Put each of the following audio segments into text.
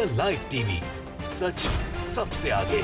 The live TV, सच सबसे आगे।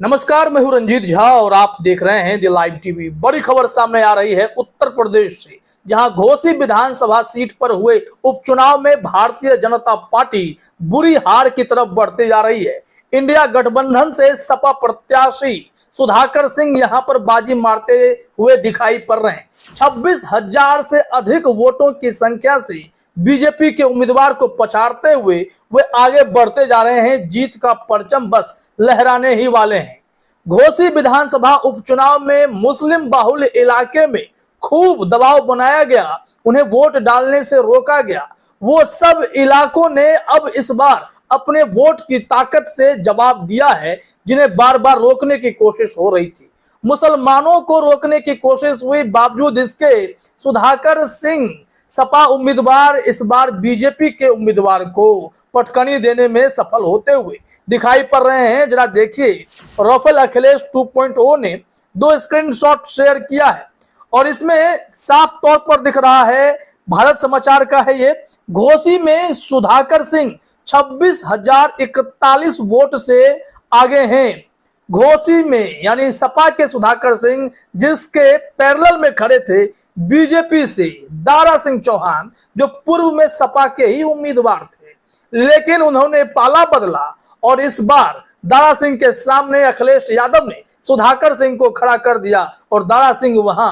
नमस्कार, मैं हूं रंजीत झा और आप देख रहे हैं द लाइव टीवी। बड़ी खबर सामने आ रही है उत्तर प्रदेश से, जहां घोसी विधानसभा सीट पर हुए उपचुनाव में भारतीय जनता पार्टी बुरी हार की तरफ बढ़ती जा रही है। इंडिया गठबंधन से सपा प्रत्याशी सुधाकर सिंह यहां पर बाजी मारते हुए दिखाई पड़ रहे हैं। 26,000 से अधिक वोटों की संख्या से बीजेपी के उम्मीदवार को पछाड़ते हुए वे आगे बढ़ते जा रहे हैं। जीत का परचम बस लहराने ही वाले हैं। घोसी विधानसभा उपचुनाव में मुस्लिम बाहुल्य इलाके में खूब दबाव बनाया गया, उन्हें वोट डालने से रोका गया। वो सब इलाकों ने अब इस बार अपने वोट की ताकत से जवाब दिया है, जिन्हें बार बार रोकने की कोशिश हो रही थी। मुसलमानों को रोकने की कोशिश हुई, बावजूद इसके सुधाकर सिंह सपा उम्मीदवार इस बार बीजेपी के उम्मीदवार को पटकनी देने में सफल होते हुए दिखाई पड़ रहे हैं। जरा देखिए, राफेल अखिलेश 2.0 ने 2 स्क्रीनशॉट शेयर किया है और इसमें साफ तौर पर दिख रहा है, भारत समाचार का है ये, घोसी में सुधाकर सिंह 26,041 वोट से आगे हैं। घोसी में यानी सपा के सुधाकर सिंह, जिसके पैरेलल में खड़े थे बीजेपी से दारा सिंह चौहान, जो पूर्व में सपा के ही उम्मीदवार थे, लेकिन उन्होंने पाला बदला और इस बार दारा सिंह के सामने अखिलेश यादव ने सुधाकर सिंह को खड़ा कर दिया और दारा सिंह वहां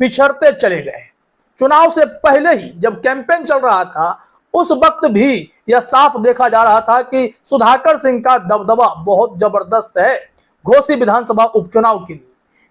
पिछड़ते चले गए। चुनाव से पहले ही जब कैंपेन चल रहा था, उस वक्त भी यह साफ देखा जा रहा था कि सुधाकर सिंह का दबदबा बहुत जबरदस्त है घोसी विधानसभा उपचुनाव के लिए,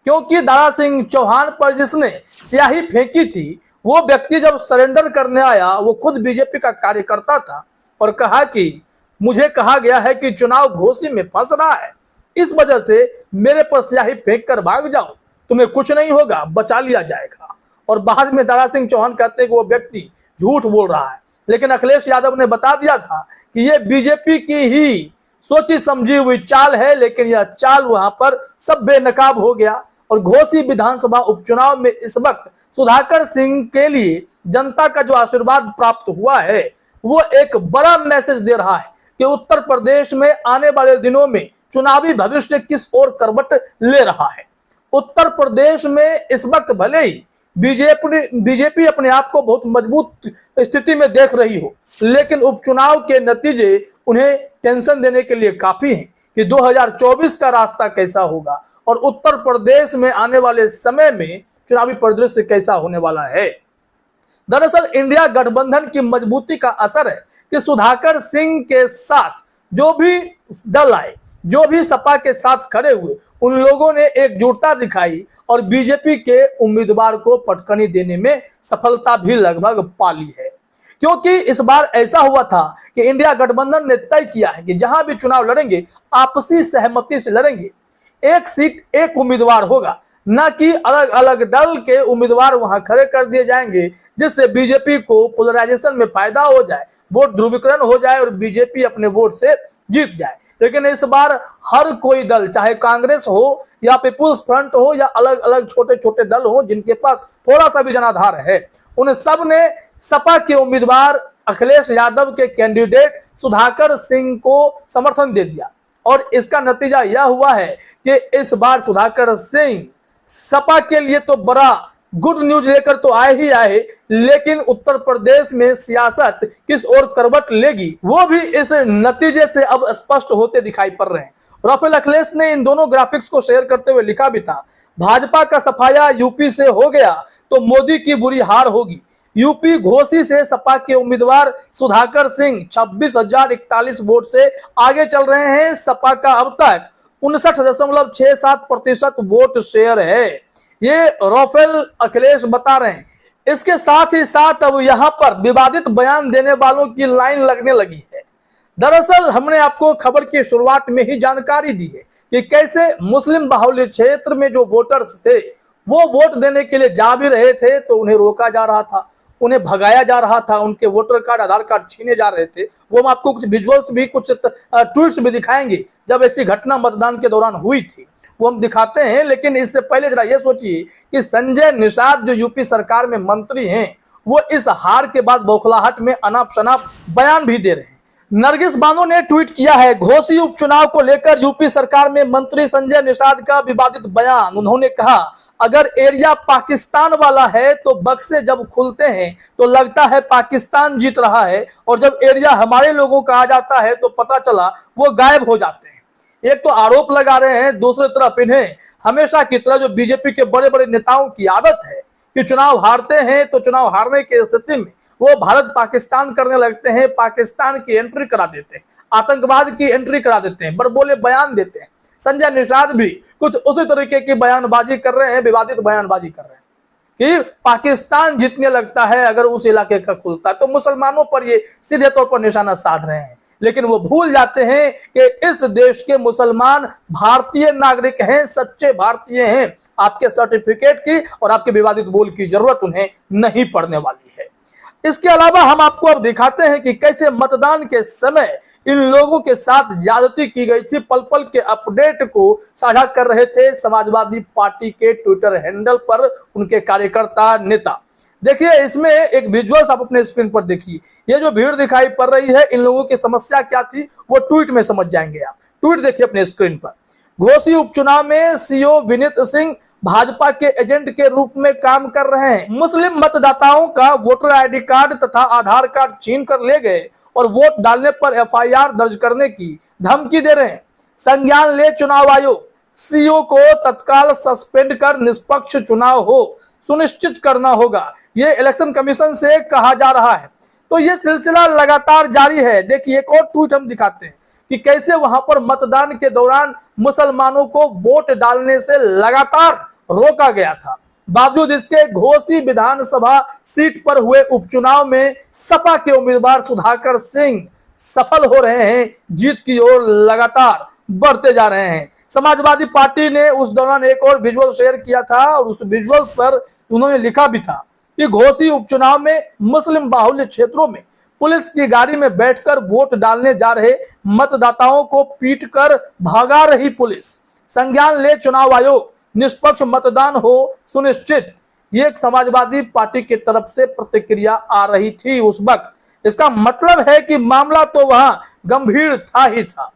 क्योंकि दारा सिंह चौहान पर जिसने स्याही फेंकी थी, वो व्यक्ति जब सरेंडर करने आया, वो खुद बीजेपी का कार्यकर्ता था और कहा कि मुझे कहा गया है कि चुनाव घोसी में फंस रहा है, इस वजह से मेरे पर स्याही फेंक कर भाग जाओ, तुम्हें कुछ नहीं होगा, बचा लिया जाएगा। और बाद में दारा सिंह चौहान कहते हैं कि वो व्यक्ति झूठ बोल रहा है, लेकिन अखिलेश यादव ने बता दिया था कि ये बीजेपी की ही सोची समझी हुई चाल है, लेकिन यह चाल वहां पर सब बेनकाब हो गया। और घोसी विधानसभा उपचुनाव में इस वक्त सुधाकर सिंह के लिए जनता का जो आशीर्वाद प्राप्त हुआ है, वो एक बड़ा मैसेज दे रहा है कि उत्तर प्रदेश में आने वाले दिनों में चुनावी भविष्य किस ओर करवट ले रहा है। उत्तर प्रदेश में इस वक्त भले ही बीजेपी अपने आप को बहुत मजबूत स्थिति में देख रही हो, लेकिन उपचुनाव के नतीजे उन्हें टेंशन देने के लिए काफी हैं कि 2024 का रास्ता कैसा होगा और उत्तर प्रदेश में आने वाले समय में चुनावी परिदृश्य कैसा होने वाला है। दरअसल इंडिया गठबंधन की मजबूती का असर है कि सुधाकर सिंह के साथ जो भी दल आए, जो भी सपा के साथ खड़े हुए, उन लोगों ने एकजुटता दिखाई और बीजेपी के उम्मीदवार को पटकनी देने में सफलता भी लगभग पा ली है। क्योंकि इस बार ऐसा हुआ था कि इंडिया गठबंधन ने तय किया है कि जहां भी चुनाव लड़ेंगे आपसी सहमति से लड़ेंगे, एक सीट एक उम्मीदवार होगा, न कि अलग अलग दल के उम्मीदवार वहां खड़े कर दिए जाएंगे, जिससे बीजेपी को पोलराइजेशन में फायदा हो जाए, वोट ध्रुवीकरण हो जाए और बीजेपी अपने वोट से जीत जाए। लेकिन इस बार हर कोई दल, चाहे कांग्रेस हो या पीपुल्स फ्रंट हो या अलग अलग छोटे छोटे दल हो जिनके पास थोड़ा सा भी जनाधार है, उन सब ने सपा के उम्मीदवार अखिलेश यादव के कैंडिडेट सुधाकर सिंह को समर्थन दे दिया। और इसका नतीजा यह हुआ है कि इस बार सुधाकर सिंह सपा के लिए तो बड़ा गुड न्यूज लेकर तो आए ही आए, लेकिन उत्तर प्रदेश में सियासत किस ओर करवट लेगी, वो भी इस नतीजे से अब स्पष्ट होते दिखाई पड़ रहे हैं। राफेल अखिलेश ने इन दोनों ग्राफिक्स को शेयर करते हुए लिखा भी था, भाजपा का सफाया यूपी से हो गया तो मोदी की बुरी हार होगी। यूपी घोसी से सपा के उम्मीदवार सुधाकर सिंह 26,041 वोट से आगे चल रहे हैं। सपा का अब तक 59.67% वोट शेयर है, ये राफेल अखिलेश बता रहे हैं। इसके साथ ही साथ अब यहां पर विवादित बयान देने वालों की लाइन लगने लगी है। दरअसल हमने आपको खबर की शुरुआत में ही जानकारी दी है कि कैसे मुस्लिम बाहुल्य क्षेत्र में जो वोटर्स थे, वो वोट देने के लिए जा भी रहे थे तो उन्हें रोका जा रहा था, उन्हें भगाया जा रहा था, उनके वोटर कार्ड आधार कार्ड छीने जा रहे थे। वो हम आपको कुछ विजुअल्स भी, कुछ ट्वीट्स भी दिखाएंगे जब ऐसी घटना मतदान के दौरान हुई थी, वो हम दिखाते हैं। लेकिन इससे पहले जरा ये सोचिए कि संजय निषाद जो यूपी सरकार में मंत्री हैं, वो इस हार के बाद बौखलाहट में अनाप शनाप बयान भी दे रहे हैं। नरगिस बानो ने ट्वीट किया है, घोसी उपचुनाव को लेकर यूपी सरकार में मंत्री संजय निषाद का विवादित बयान। उन्होंने कहा, अगर एरिया पाकिस्तान वाला है तो बक्से जब खुलते हैं तो लगता है पाकिस्तान जीत रहा है, और जब एरिया हमारे लोगों का आ जाता है तो पता चला वो गायब हो जाते हैं। एक तो आरोप लगा रहे हैं, दूसरी तरफ इन्हें हमेशा की तरह जो बीजेपी के बड़े बड़े नेताओं की आदत है कि चुनाव हारते हैं तो चुनाव हारने की स्थिति में वो भारत पाकिस्तान करने लगते हैं, पाकिस्तान की एंट्री करा देते हैं, आतंकवाद की एंट्री करा देते हैं, बड़बोले बयान देते हैं। संजय निषाद भी कुछ उसी तरीके की बयानबाजी कर रहे हैं, विवादित बयानबाजी कर रहे हैं कि पाकिस्तान जीतने लगता है अगर उस इलाके का खुलता है, तो मुसलमानों पर ये सीधे तौर पर निशाना साध रहे हैं। लेकिन वो भूल जाते हैं कि इस देश के मुसलमान भारतीय नागरिक हैं, सच्चे भारतीय हैं। आपके सर्टिफिकेट की और आपके विवादित बोल की जरूरत उन्हें नहीं पड़ने वाली है। इसके अलावा हम आपको अब दिखाते हैं कि कैसे मतदान के समय इन लोगों के साथ ज्यादती की गई थी। पल पल के अपडेट को साझा कर रहे थे समाजवादी पार्टी के ट्विटर हैंडल पर उनके कार्यकर्ता नेता। देखिए, इसमें एक विजुअल्स आप अपने स्क्रीन पर देखिए। ये जो भीड़ दिखाई पड़ रही है, इन लोगों की समस्या क्या थी वो ट्वीट में समझ जाएंगे आप। ट्वीट देखिए अपने स्क्रीन पर। घोसी उपचुनाव में सीओ विनीत सिंह भाजपा के एजेंट के रूप में काम कर रहे हैं। मुस्लिम मतदाताओं का वोटर आईडी कार्ड तथा आधार कार्ड छीन कर ले गए और वोट डालने पर एफआईआर दर्ज करने की धमकी दे रहे हैं। संज्ञान ले चुनाव आयोग, सीओ को तत्काल सस्पेंड कर निष्पक्ष चुनाव हो सुनिश्चित करना होगा, ये इलेक्शन कमीशन से कहा जा रहा है। तो ये सिलसिला लगातार जारी है। देखिए, एक और ट्वीट हम दिखाते हैं कि कैसे वहां पर मतदान के दौरान मुसलमानों को वोट डालने से लगातार रोका गया था। बावजूद इसके घोसी विधानसभा सीट पर हुए उपचुनाव में सपा के उम्मीदवार सुधाकर सिंह सफल हो रहे हैं, जीत की ओर लगातार बढ़ते जा रहे हैं। समाजवादी पार्टी ने उस दौरान एक और विजुअल शेयर किया था और उस विजुअल पर उन्होंने लिखा भी था कि घोसी उपचुनाव में मुस्लिम बाहुल्य क्षेत्रों में पुलिस की गाड़ी में बैठकर वोट डालने जा रहे मतदाताओं को पीटकर भगा रही पुलिस। संज्ञान ले चुनाव आयोग, निष्पक्ष मतदान हो सुनिश्चित, ये एक समाजवादी पार्टी की तरफ से प्रतिक्रिया आ रही थी उस वक्त। इसका मतलब है कि मामला तो वहां गंभीर था ही था।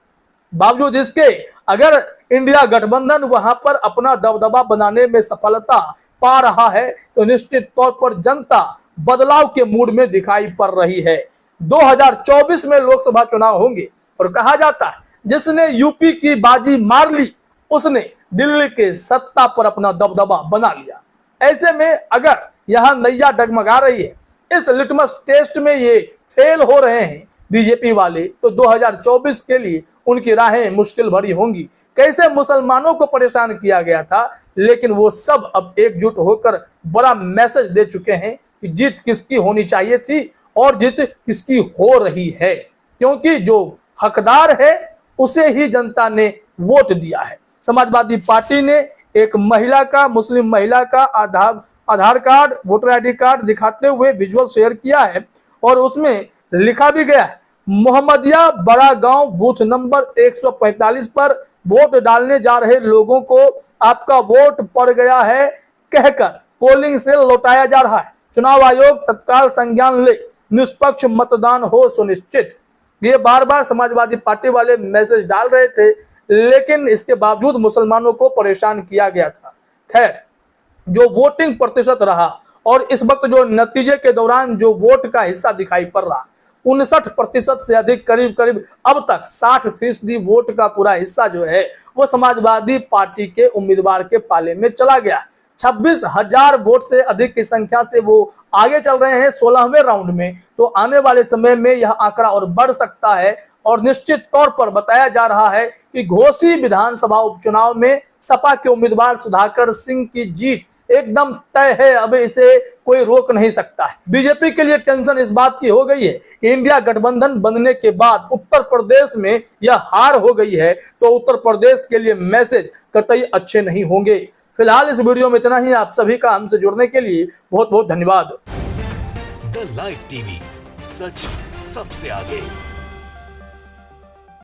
बावजूद इसके अगर इंडिया गठबंधन वहां पर अपना दबदबा बनाने में सफलता पा रहा है तो निश्चित तौर पर जनता बदलाव के मूड में दिखाई पड़ रही है। 2024 में लोकसभा चुनाव होंगे और कहा जाता है जिसने यूपी की बाजी मार ली उसने दिल्ली के सत्ता पर अपना दबदबा बना लिया। ऐसे में अगर यहां नैया डगमगा रही है, इस लिटमस टेस्ट में ये फेल हो रहे हैं बीजेपी वाले, तो 2024 के लिए उनकी राहें मुश्किल भरी होंगी। कैसे मुसलमानों को परेशान किया गया था, लेकिन वो सब अब एकजुट होकर बड़ा मैसेज दे चुके हैं कि जीत किसकी होनी चाहिए थी और जीत किसकी हो रही है, क्योंकि जो हकदार है उसे ही जनता ने वोट दिया है। समाजवादी पार्टी ने एक महिला का, मुस्लिम महिला का आधार कार्ड, वोटर आईडी कार्ड दिखाते हुए विजुअल शेयर किया है और उसमें लिखा भी गया है, मोहम्मदिया बड़ा गांव बूथ नंबर 145 पर वोट डालने जा रहे लोगों को आपका वोट पड़ गया है कहकर पोलिंग से लौटाया जा रहा है। चुनाव आयोग तत्काल संज्ञान ले, निष्पक्ष मतदान हो सुनिश्चित। ये बार बार समाजवादी पार्टी वाले मैसेज डाल रहे थे, लेकिन इसके बावजूद मुसलमानों को परेशान किया गया था। खैर, जो वोटिंग प्रतिशत रहा और इस वक्त जो नतीजे के दौरान जो वोट का हिस्सा दिखाई पड़ रहा, 59% से अधिक, करीब अब तक 60% वोट का पूरा हिस्सा जो है वो समाजवादी पार्टी के उम्मीदवार के पाले में चला गया। 26,000 वोट से अधिक की संख्या से वो आगे चल रहे हैं 16वें राउंड में। तो आने वाले समय में यह आंकड़ा और बढ़ सकता है और निश्चित तौर पर बताया जा रहा है कि घोसी विधानसभा उपचुनाव में सपा के उम्मीदवार सुधाकर सिंह की जीत एकदम तय है। अब इसे कोई रोक नहीं सकता है। बीजेपी के लिए टेंशन इस बात की हो गई है कि इंडिया गठबंधन बनने के बाद उत्तर प्रदेश में यह हार हो गई है, तो उत्तर प्रदेश के लिए मैसेज कतई अच्छे नहीं होंगे। फिलहाल इस वीडियो में इतना ही। आप सभी का हमसे जुड़ने के लिए बहुत बहुत धन्यवाद। द लाइव टीवी, सच सबसे आगे।